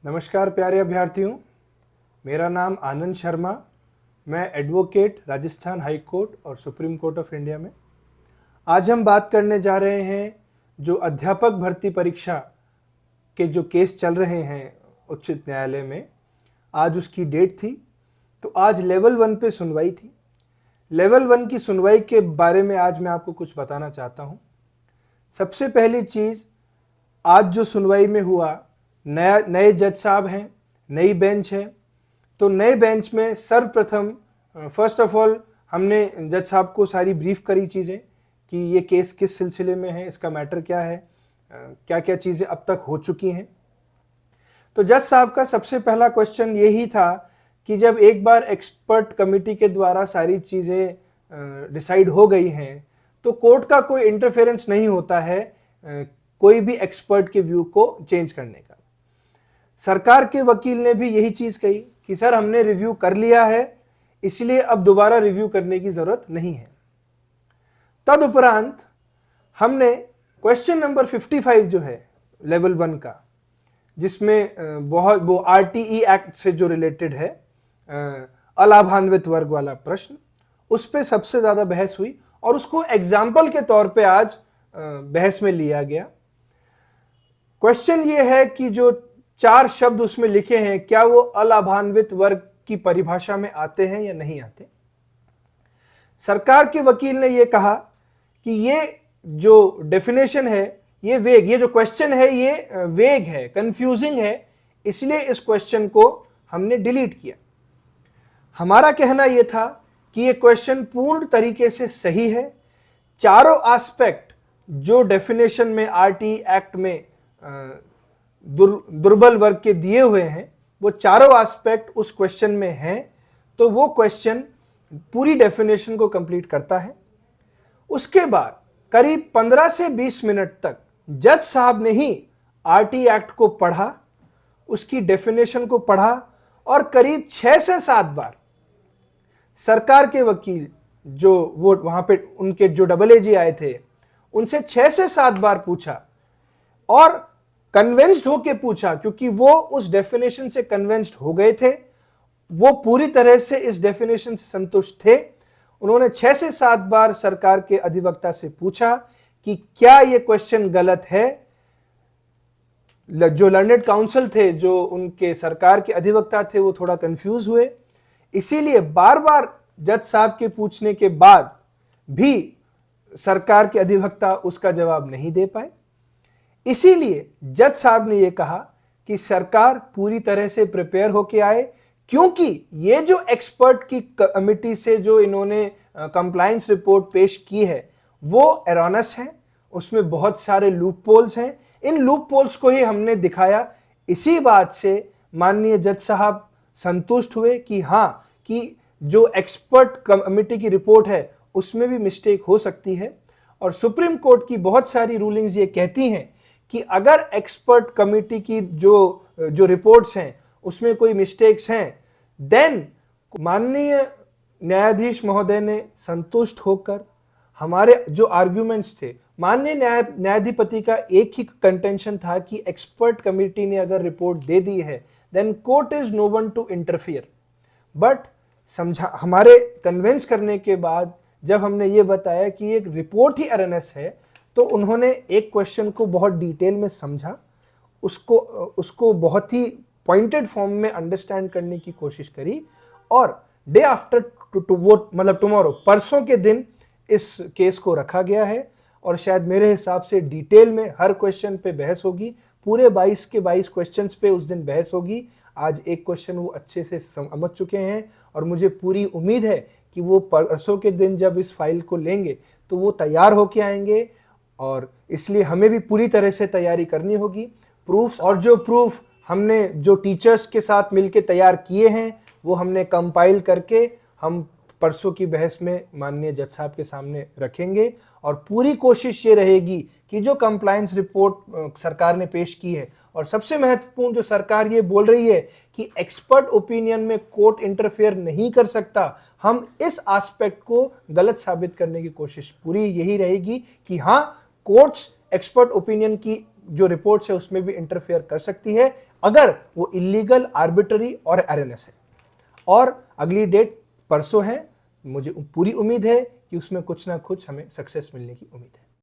नमस्कार प्यारे अभ्यर्थियों, मेरा नाम आनंद शर्मा। मैं एडवोकेट राजस्थान हाई कोर्ट और सुप्रीम कोर्ट ऑफ इंडिया में। आज हम बात करने जा रहे हैं जो अध्यापक भर्ती परीक्षा के जो केस चल रहे हैं उच्च न्यायालय में। आज उसकी डेट थी, तो आज लेवल 1 पे सुनवाई थी। लेवल 1 की सुनवाई के बारे में आज मैं आपको कुछ बताना चाहता हूँ। सबसे पहली चीज़, आज जो सुनवाई में हुआ, नए जज साहब हैं, नई बेंच है। तो नए बेंच में सर्वप्रथम फर्स्ट ऑफ ऑल हमने जज साहब को सारी ब्रीफ करी चीज़ें कि ये केस किस सिलसिले में है, इसका मैटर क्या है, क्या क्या चीज़ें अब तक हो चुकी हैं। तो जज साहब का सबसे पहला क्वेश्चन यही था कि जब एक बार एक्सपर्ट कमेटी के द्वारा सारी चीज़ें डिसाइड हो गई हैं तो कोर्ट का कोई इंटरफेरेंस नहीं होता है कोई भी एक्सपर्ट के व्यू को चेंज करने का। सरकार के वकील ने भी यही चीज कही कि सर हमने रिव्यू कर लिया है, इसलिए अब दोबारा रिव्यू करने की जरूरत नहीं है। तदुपरांत हमने क्वेश्चन नंबर 55 जो है लेवल 1 का, जिसमें बहुत वो आरटीई एक्ट से जो रिलेटेड है, अलाभान्वित वर्ग वाला प्रश्न, उस पर सबसे ज्यादा बहस हुई और उसको एग्जाम्पल के तौर पे आज बहस में लिया गया। क्वेश्चन ये है कि जो 4 शब्द उसमें लिखे हैं, क्या वो अलाभान्वित वर्ग की परिभाषा में आते हैं या नहीं आते। सरकार के वकील ने यह कहा कि ये जो डेफिनेशन है, ये वेग, ये जो क्वेश्चन है ये वेग है, कंफ्यूजिंग है, इसलिए इस क्वेश्चन को हमने डिलीट किया। हमारा कहना यह था कि ये क्वेश्चन पूर्ण तरीके से सही है। चारों एस्पेक्ट जो डेफिनेशन में आरटी एक्ट में दुर्बल वर्ग के दिए हुए हैं, वो चारों एस्पेक्ट उस क्वेश्चन में हैं, तो वो क्वेश्चन पूरी डेफिनेशन को कंप्लीट करता है। उसके बाद करीब 15 से 20 मिनट तक जज साहब ने ही आरटी एक्ट को पढ़ा, उसकी डेफिनेशन को पढ़ा और करीब 6 से 7 बार सरकार के वकील जो वो वहां पे उनके जो डबल एजी आए थे उनसे 6 से 7 बार पूछा और कन्वेंस्ड होके पूछा, क्योंकि वो उस डेफिनेशन से कन्वेंस्ड हो गए थे, वो पूरी तरह से इस डेफिनेशन से संतुष्ट थे। उन्होंने 6 से 7 बार सरकार के अधिवक्ता से पूछा कि क्या ये क्वेश्चन गलत है। जो लर्नेड काउंसिल थे, जो उनके सरकार के अधिवक्ता थे, वो थोड़ा कंफ्यूज हुए, इसीलिए बार बार जज साहब के पूछने के बाद भी सरकार के अधिवक्ता उसका जवाब नहीं दे पाए। इसीलिए जज साहब ने यह कहा कि सरकार पूरी तरह से प्रिपेयर होके आए, क्योंकि ये जो एक्सपर्ट की कमेटी से जो इन्होंने कंप्लायंस रिपोर्ट पेश की है वो एरोनस है, उसमें बहुत सारे लूप पोल्स हैं। इन लूप पोल्स को ही हमने दिखाया। इसी बात से माननीय जज साहब संतुष्ट हुए कि हाँ, कि जो एक्सपर्ट कमेटी की रिपोर्ट है उसमें भी मिस्टेक हो सकती है। और सुप्रीम कोर्ट की बहुत सारी रूलिंग्स ये कहती हैं कि अगर एक्सपर्ट कमेटी की जो रिपोर्ट्स हैं उसमें कोई मिस्टेक्स हैं, देन माननीय न्यायाधीश महोदय ने संतुष्ट होकर हमारे जो आर्ग्यूमेंट्स थे, माननीय न्यायाधिपति का एक ही कंटेंशन था कि एक्सपर्ट कमेटी ने अगर रिपोर्ट दे दी है then court is no one to interfere. But समझा, हमारे कन्विंस करने के बाद जब हमने ये बताया कि एक रिपोर्ट ही एरनेस है, तो उन्होंने एक क्वेश्चन को बहुत डिटेल में समझा, उसको बहुत ही पॉइंटेड फॉर्म में अंडरस्टैंड करने की कोशिश करी और डे आफ्टर वो मतलब टुमारो, परसों के दिन इस केस को रखा गया है और शायद मेरे हिसाब से डिटेल में हर क्वेश्चन पे बहस होगी। पूरे 22 के 22 क्वेश्चंस पे उस दिन बहस होगी। आज एक क्वेश्चन वो अच्छे से समझ चुके हैं और मुझे पूरी उम्मीद है कि वो परसों के दिन जब इस फाइल को लेंगे तो वो तैयार होके आएंगे, और इसलिए हमें भी पूरी तरह से तैयारी करनी होगी। प्रूफ, और जो प्रूफ हमने जो टीचर्स के साथ मिलकर तैयार किए हैं वो हमने कंपाइल करके हम परसों की बहस में माननीय जज साहब के सामने रखेंगे। और पूरी कोशिश ये रहेगी कि जो कंप्लायंस रिपोर्ट सरकार ने पेश की है, और सबसे महत्वपूर्ण जो सरकार ये बोल रही है कि एक्सपर्ट ओपिनियन में कोर्ट इंटरफेयर नहीं कर सकता, हम इस एस्पेक्ट को गलत साबित करने की कोशिश पूरी यही रहेगी कि हाँ, कोर्ट्स एक्सपर्ट ओपिनियन की जो रिपोर्ट्स है उसमें भी इंटरफेयर कर सकती है अगर वो इलीगल, आर्बिट्ररी और एरनेस है। और अगली डेट परसों है, मुझे पूरी उम्मीद है कि उसमें कुछ ना कुछ हमें सक्सेस मिलने की उम्मीद है।